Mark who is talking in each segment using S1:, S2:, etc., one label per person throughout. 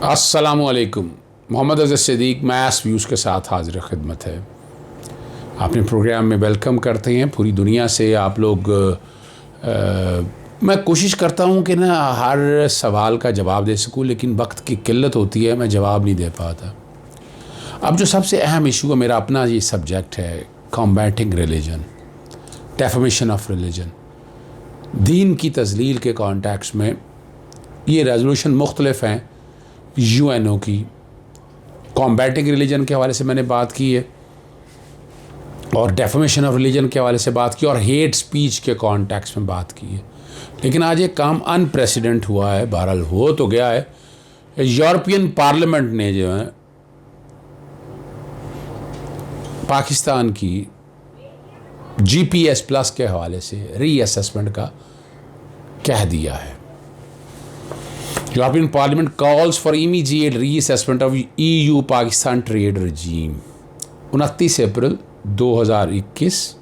S1: अस्सलामुअलैकुम। Mohammad Azhar Siddiq mess views के साथ हाजिर खिदमत है। अपने प्रोग्राम में वेलकम करते हैं पूरी दुनिया से आप लोग। मैं कोशिश करता हूँ कि ना हर सवाल का जवाब दे सकूँ, लेकिन वक्त की किल्लत होती है, मैं जवाब नहीं दे पाता। अब जो सबसे अहम इशू है, मेरा अपना ये सब्जेक्ट है, combating religion, defamation of religion. दीन की तज़लील के कॉन्टेक्स्ट में ये रेजोल्यूशन मुख्तलिफ हैं UNO की। कॉम्बैटिंग रिलीजन के हवाले से मैंने बात की है, और डेफमेशन ऑफ रिलीजन के हवाले से बात की, और हेट स्पीच के कॉन्टेक्स्ट में बात की है। लेकिन आज एक काम अनप्रेसिडेंट हुआ है, बहरहाल हो तो गया है। यूरोपियन पार्लियामेंट ने जो है पाकिस्तान की GPS+ के हवाले से रीअसेसमेंट का कह दिया है। European Parliament calls for immediate reassessment of EU Pakistan trade regime, 29 April 2021।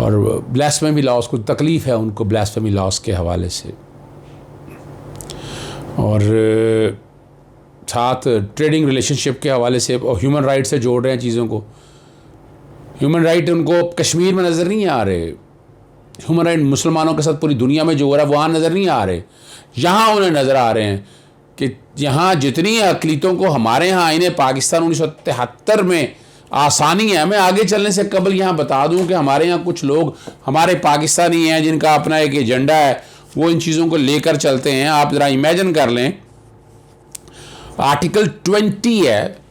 S1: और ब्लास्फेमी लॉस को तकलीफ़ है उनको, ब्लास्फेमी लॉस के हवाले से, और साथ ट्रेडिंग रिलेशनशिप के हवाले से और ह्यूमन राइट से जोड़ रहे हैं चीज़ों को। ह्यूमन राइट उनको कश्मीर में नज़र नहीं आ रहे, ह्यूमन राइट मुसलमानों के साथ पूरी दुनिया में जो हो रहा है वहाँ नज़र नहीं आ रहे। यहाँ उन्हें नज़र आ रहे हैं कि यहाँ जितनी अक़लीतों को हमारे यहाँ आईने पाकिस्तान 1973 में आसानी है। मैं आगे चलने से कबल यहाँ बता दूँ कि हमारे यहाँ कुछ लोग हमारे पाकिस्तानी हैं जिनका अपना एक एजेंडा है, वो इन चीज़ों को लेकर चलते हैं। आप ज़रा इमेजिन कर लें, आर्टिकल 20 है,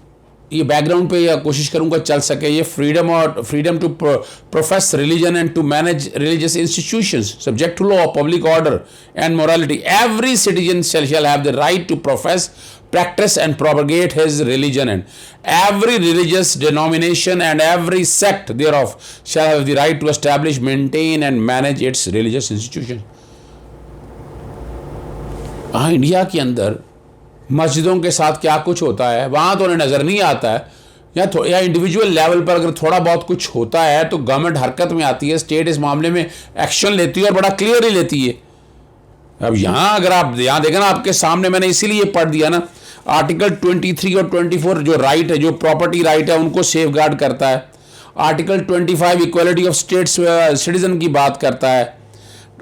S1: ये बैकग्राउंड पे या कोशिश करूंगा चल सके। ये freedom to profess religion and to manage religious institutions subject to law, public order and morality. Every citizen shall have the right to profess, practice and propagate his religion, and every religious denomination and every sect thereof shall have the right to establish, maintain and manage its religious institutions। हाँ, India के अंदर मस्जिदों के साथ क्या कुछ होता है वहाँ तो उन्हें नज़र नहीं आता है, या इंडिविजुअल लेवल पर अगर थोड़ा बहुत कुछ होता है तो गवर्नमेंट हरकत में आती है, स्टेट इस मामले में एक्शन लेती है और बड़ा क्लियरली लेती है। अब यहाँ अगर आप यहाँ देखें ना, आपके सामने मैंने इसीलिए पढ़ दिया ना, आर्टिकल 23 और 24 जो राइट है, जो प्रॉपर्टी राइट है, उनको सेफ गार्ड करता है। Article 25 equality of states citizen की बात करता है।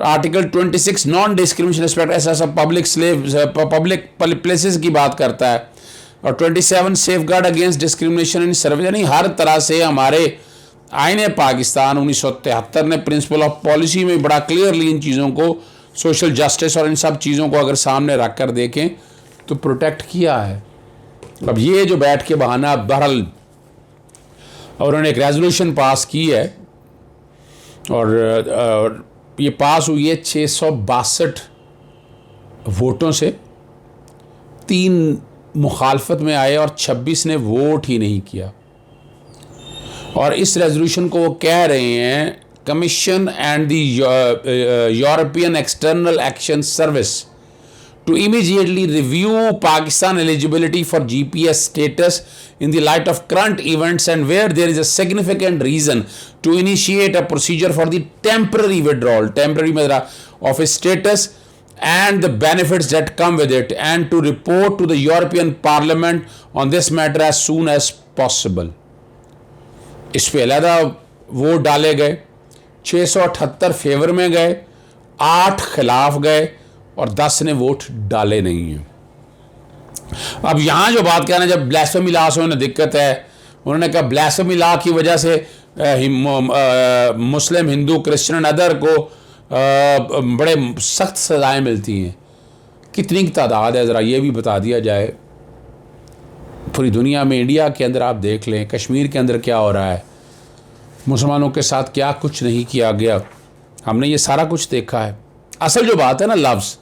S1: आर्टिकल 26 नॉन डिस्क्रिमिनेशन रिस्पेक्ट ऐसा पब्लिक प्लेसेस की बात करता है, और 27 safe guard against discrimination in service. यानी हर तरह से हमारे आईने पाकिस्तान 1973 ने प्रिंसिपल ऑफ पॉलिसी में बड़ा क्लियरली इन चीज़ों को, सोशल जस्टिस और इन सब चीज़ों को अगर सामने रख कर देखें तो प्रोटेक्ट किया है। अब ये जो बैठ के बहाना, बहरहाल और उन्होंने एक रेजोल्यूशन पास की है, और ये पास हुई है 662 वोटों से। 3 मुखालफत में आए और 26 ने वोट ही नहीं किया। और इस रेजोल्यूशन को वो कह रहे हैं, commission and the European external action service to immediately review Pakistan eligibility for GPS status in the light of current events, and where there is a significant reason to initiate a procedure for the temporary withdrawal, of its status and the benefits that come with it, and to report to the European Parliament on this matter as soon as possible। इस पे अलहदा vote डाले गए, 678 favour में गए, 8 खिलाफ गए, और 10 ने वोट डाले नहीं हैं। अब यहाँ जो बात कहना, जब ब्लास्फेमी लॉ से उन्हें दिक्कत है, उन्होंने कहा ब्लास्फेमी लॉ की वजह से मुस्लिम, हिंदू, क्रिश्चियन अदर को बड़े सख्त सज़ाएँ मिलती हैं। कितनी तादाद है ज़रा ये भी बता दिया जाए। पूरी दुनिया में, इंडिया के अंदर आप देख लें, कश्मीर के अंदर क्या हो रहा है, मुसलमानों के साथ क्या कुछ नहीं किया गया, हमने ये सारा कुछ देखा है। असल जो बात है ना, लफ्ज़,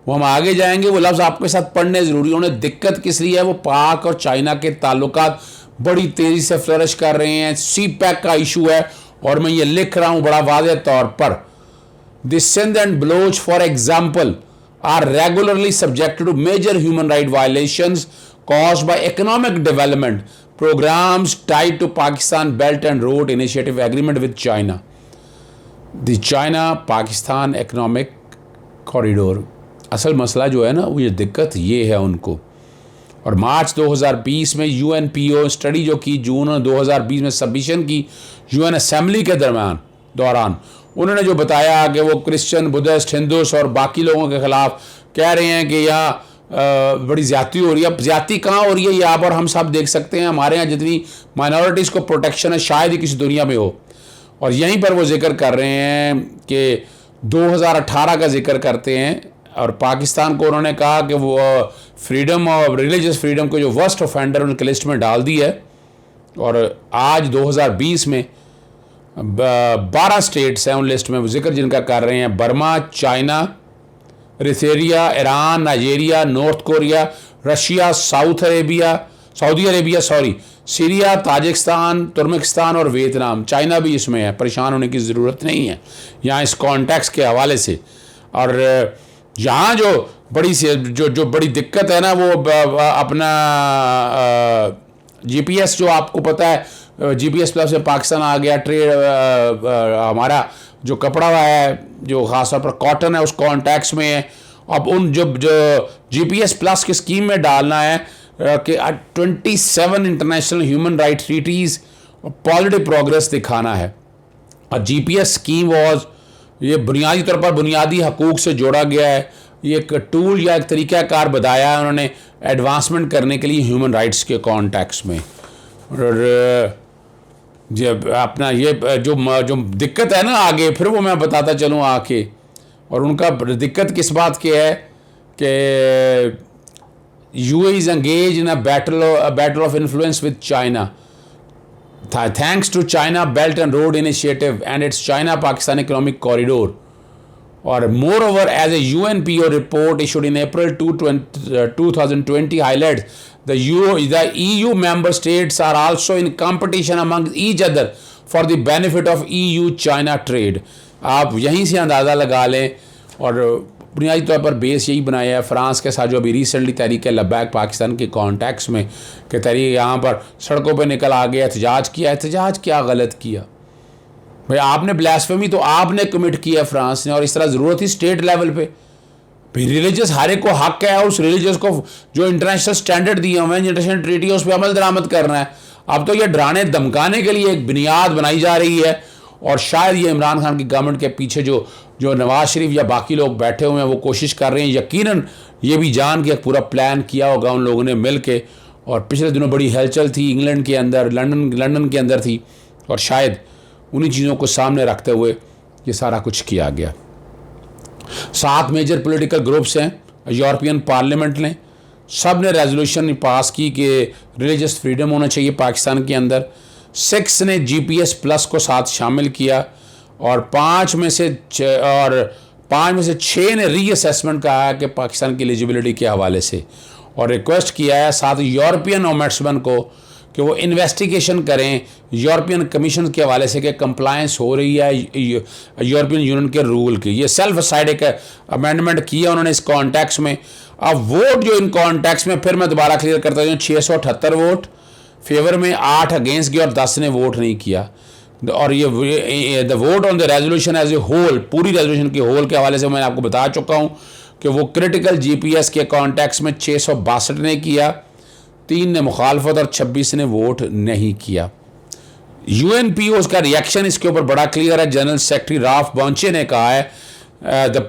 S1: वो हम आगे जाएंगे, वो लफ्ज़ आपके साथ पढ़ने ज़रूरी है। उन्हें दिक्कत किस लिए है, वो पाक और चाइना के ताल्लुकात बड़ी तेज़ी से फ्लरिश कर रहे हैं, CPEC का इशू है, और मैं ये लिख रहा हूँ बड़ा वाज़ेह तौर पर। The Sindh and Baloch for example are regularly subjected to major human right violations caused by economic development programmes tied to Pakistan belt and road initiative agreement with China. The China Pakistan economic corridor असल मसला जो है ना, वो ये दिक्कत ये है उनको। और मार्च 2020 में UNPO स्टडी जो की, जून 2020 में सबमिशन की UN असेंबली के दौरान उन्होंने जो बताया कि वो क्रिश्चियन, बुद्धिस्ट, हिंदूस और बाकी लोगों के ख़िलाफ़ कह रहे हैं कि यहाँ बड़ी ज़्यादती हो रही है। अब ज़्यादती कहाँ हो रही है, ये आप और हम सब देख सकते हैं। हमारे यहाँ जितनी माइनॉरिटीज़ को प्रोटेक्शन है शायद ही किसी दुनिया में हो। और यहीं पर वो जिक्र कर रहे हैं कि 2018 का जिक्र करते हैं, और पाकिस्तान को उन्होंने कहा कि वो फ्रीडम और रिलीजियस फ्रीडम को जो वर्स्ट ऑफेंडर उनके लिस्ट में डाल दी है। और आज 2020 में 12 स्टेट्स हैं उन लिस्ट में जिक्र जिनका कर रहे हैं: Burma, China, Eritrea, Iran, Nigeria, North Korea, Russia, Saudi Arabia, Syria, Tajikistan, Turkmenistan और वियतनाम। चाइना भी इसमें है, परेशान होने की ज़रूरत नहीं है यहाँ इस कॉन्टेक्स्ट के हवाले से। और यहाँ जो बड़ी दिक्कत है ना, वो अपना GPS जो आपको पता है, GPS प्लस से पाकिस्तान आ गया। ट्रेड हमारा जो कपड़ा है जो ख़ासतौर पर कॉटन है उस कॉन्टेक्स्ट में है। अब उन जो GPS प्लस की स्कीम में डालना है कि 27 international human right treaties positive progress दिखाना है। और GPS स्कीम ये बुनियादी तौर पर बुनियादी हकूक़ से जोड़ा गया है। ये एक टूल या एक तरीक़ाकार बताया है उन्होंने एडवांसमेंट करने के लिए ह्यूमन राइट्स के कॉन्टेक्स्ट में। और जब अपना ये जो दिक्कत है ना आगे, फिर वो मैं बताता चलूँ आके। और उनका दिक्कत किस बात की है कि UAE is engage in a battle of influence with China thanks to China belt and road initiative and its China Pakistan economic corridor. और moreover as a UNPO report issued in April 2020 highlights the EU member states are also in competition among each other for the benefit of EU-China trade। आप यहीं से अंदाज़ा लगा लें। और बुनियादी तौर पर बेस यही बनाया है फ्रांस के साथ जो अभी रिसेंटली तहरीक लब्बैक पाकिस्तान के कॉन्टेक्स्ट में कि तहरीक यहाँ पर सड़कों पर निकल आ गया, एहतजाज किया। एहतजाज क्या गलत किया भाई? आपने ब्लास्फेमी तो आपने कमिट किया फ्रांस ने, और इस तरह ज़रूरत थी स्टेट लेवल पे भाई रिलीजियस हर एक को हक है उस रिलीजियस को जो इंटरनेशनल स्टैंडर्ड दिए हुए हैं, इंटरनेशनल ट्रीटी है, उस पर अमल दरामद करना है। अब तो ये डराने धमकाने के लिए एक बुनियाद बनाई जा रही है। और शायद ये इमरान खान की गवर्नमेंट के पीछे जो नवाज शरीफ या बाकी लोग बैठे हुए हैं वो कोशिश कर रहे हैं, यकीनन ये भी जान के एक पूरा प्लान किया होगा उन लोगों ने मिल के। और पिछले दिनों बड़ी हलचल थी इंग्लैंड के अंदर, लंदन के अंदर थी, और शायद उन्हीं चीज़ों को सामने रखते हुए ये सारा कुछ किया गया। 7 मेजर पॉलिटिकल ग्रुप्स हैं यूरोपियन पार्लियामेंट ने, सब ने रेजोल्यूशन पास की कि रिलीजियस फ्रीडम होना चाहिए पाकिस्तान के अंदर। 6 ने GPS प्लस को साथ शामिल किया, और 5 में से 6 ने रीअसेसमेंट कहा है कि पाकिस्तान की एलिजिबिलिटी के हवाले से, और रिक्वेस्ट किया है साथ यूरोपियन ओम्बड्समैन को कि वो इन्वेस्टिगेशन करें यूरोपियन कमीशन के हवाले से कि कंप्लायंस हो रही है यूरोपियन यूनियन के रूल की। ये सेल्फ साइड एक अमेंडमेंट किया उन्होंने इस कॉन्टेक्स्ट में। अब वोट जो इन कॉन्टेक्स्ट में, फिर मैं दोबारा क्लियर करता हूँ, 678 वोट फेवर में, 8 अगेंस्ट किया और 10 ने वोट नहीं किया। और ये the vote on the resolution as a whole, पूरी रेजोल्यूशन के होल के हवाले से मैंने आपको बता चुका हूँ कि वो क्रिटिकल GPS के कॉन्टेक्स्ट में 662 ने किया, 3 ने मुखालफत और 26 ने वोट नहीं किया। UNPO उसका रिएक्शन इसके ऊपर बड़ा क्लियर है। जनरल सेक्रेटरी राफ बॉन्चे ने कहा है the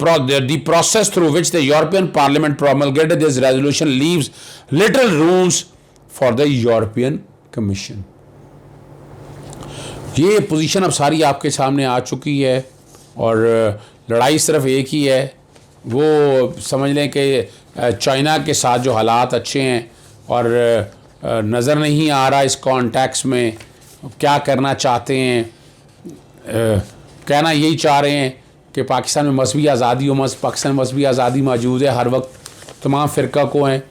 S1: process through which the European Parliament promulgated this resolution leaves little rooms for the European Commission। ये पोजीशन अब सारी आपके सामने आ चुकी है, और लड़ाई सिर्फ एक ही है, वो समझ लें कि चाइना के साथ जो हालात अच्छे हैं और नज़र नहीं आ रहा इस कॉन्टेक्स्ट में क्या करना चाहते हैं। कहना यही चाह रहे हैं कि पाकिस्तान में मजहबी आज़ादी हो, पाकिस्तान में मजहबी आज़ादी मौजूद है हर वक्त, तमाम फ़िरका को हैं,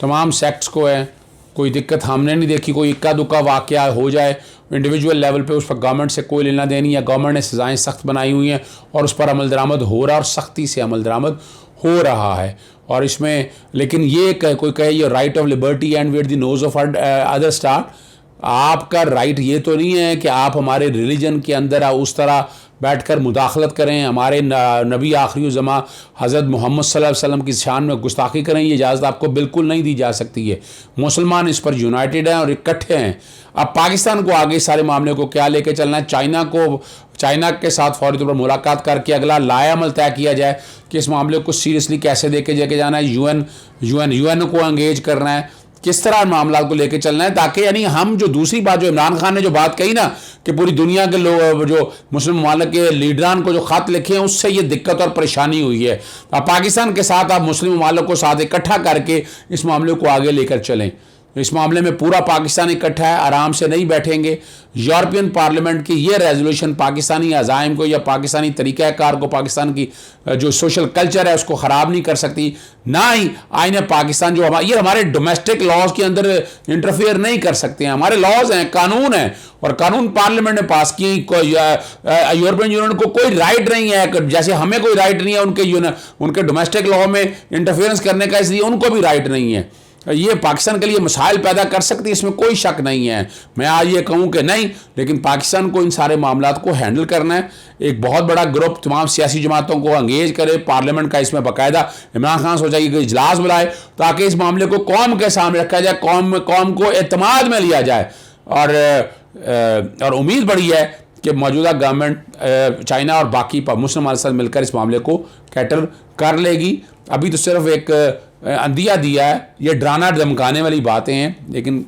S1: तमाम सेक्ट्स को है, कोई दिक्कत हमने नहीं देखी। कोई इक्का दुक्का वाक़या हो जाए इंडिविजुअल लेवल पे, उस पर गवर्नमेंट से कोई लेना देनी है। गवर्नमेंट ने सज़ाएँ सख्त बनाई हुई हैं और उस पर अमल दरामद हो रहा है, और सख्ती से अमल दरामद हो रहा है। और इसमें लेकिन ये कोई कहे ये right of liberty and where the nose of other start, आपका राइट ये तो नहीं है कि आप हमारे रिलीजन के अंदर उस तरह बैठकर मुदाखलत करें, हमारे नबी आखिरी ज़मा हज़रत मोहम्मद सल्लल्लाहु अलैहि वसल्लम की शान में गुस्ताखी करें, ये इजाज़त आपको बिल्कुल नहीं दी जा सकती है। मुसलमान इस पर यूनाइटेड हैं और इकट्ठे हैं। अब पाकिस्तान को आगे सारे मामले को क्या लेके चलना है, चाइना के साथ फौरी तौर पर मुलाकात करके अगला लाएअमल तय किया जाए कि इस मामले को सीरियसली कैसे लेके जाना है, यूएन को एंगेज करना है, किस तरह मामला को लेके चलना है, ताकि यानी हम जो दूसरी बात जो इमरान खान ने जो बात कही ना कि पूरी दुनिया के लोग जो मुस्लिम ममालिक के लीडरान को जो ख़त लिखे हैं उससे ये दिक्कत और परेशानी हुई है। अब पाकिस्तान के साथ आप मुस्लिम ममालिक को साथ इकट्ठा करके इस मामले को आगे लेकर चलें। इस मामले में पूरा पाकिस्तान इकट्ठा है, आराम से नहीं बैठेंगे। यूरोपियन पार्लियामेंट की ये रेजोल्यूशन पाकिस्तानी अज़ाइम को या पाकिस्तानी तरीक़ाकार को, पाकिस्तान की जो सोशल कल्चर है उसको ख़राब नहीं कर सकती, ना ही आईने पाकिस्तान जो ये हमारे डोमेस्टिक लॉज के अंदर इंटरफेयर नहीं कर सकते हैं। हमारे लॉज हैं, कानून हैं, और कानून पार्लियामेंट ने पास किए। यूरोपियन यूनियन को कोई राइट नहीं है, जैसे हमें कोई राइट नहीं है उनके डोमेस्टिक लॉ में इंटरफेरेंस करने का, इसलिए उनको भी राइट नहीं है। ये पाकिस्तान के लिए मसाइल पैदा कर सकती है, इसमें कोई शक नहीं है। मैं आज ये कहूँ कि नहीं, लेकिन पाकिस्तान को इन सारे मामलों को हैंडल करना है। एक बहुत बड़ा ग्रुप तमाम सियासी जमातों को एंगेज करे, पार्लियामेंट का इसमें बाकायदा इमरान खान सोचा कि इजलास बुलाए ताकि इस मामले को कौम के सामने रखा जाए, कौम को एतमाद में लिया जाए। और उम्मीद बड़ी है कि मौजूदा गवर्नमेंट चाइना और बाकी मुस्लिम के साथ मिलकर इस मामले को कैटर कर लेगी। अभी तो सिर्फ एक अंदिया दिया है, ये डराना धमकाने वाली बातें हैं, लेकिन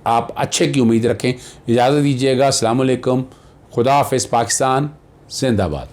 S1: आप अच्छे की उम्मीद रखें। इजाज़त दीजिएगा। अस्सलाम वालेकुम। खुदा हाफ़िज़। पाकिस्तान जिंदाबाद।